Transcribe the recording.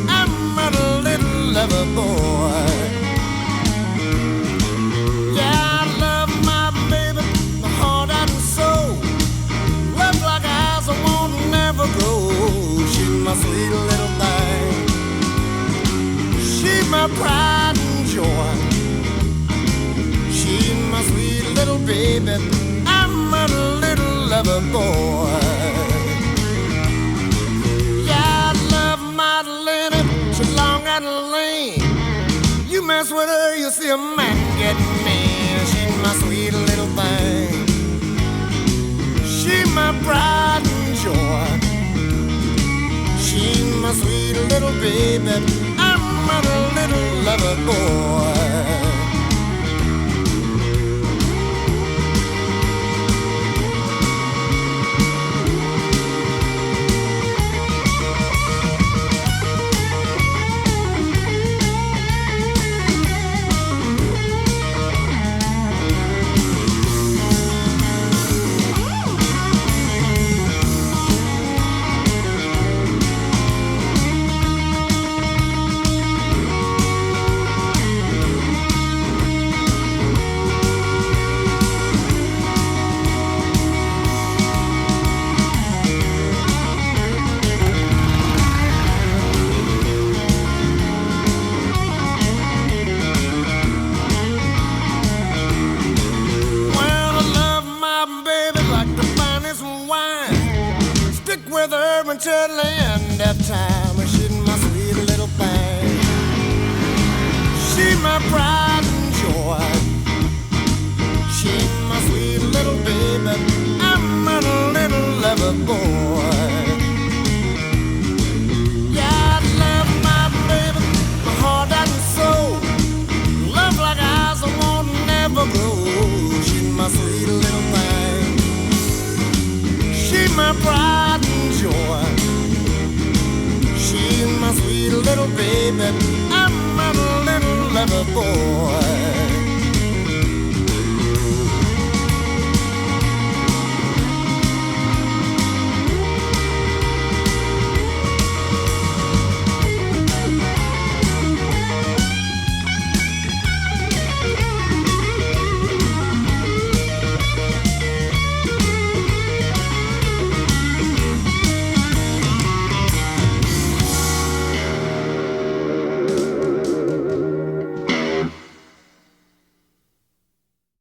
I'm a little lover boy. Yeah, I love my baby, my heart and soul. Love like eyes I won't never grow. She's my sweet little thing. She's my pride and joy. She's my sweet little baby. I'm a little lover boy. Yeah, I love Madalena. She's long and lean. You mess with her, you see a man getting mean. She's my sweet little thing. She's my pride and joy. She's my sweet little baby. I'm a little lover boy. Until the end of time, she's my sweet little thing. She's my pride and joy. She's my sweet little baby. I'm a little lover boy. Yeah, I love my baby, my heart and soul. Love like eyes I won't never grow. She's my sweet little thing. She's my pride and joy. She's my sweet little baby. I'm a little lover boy.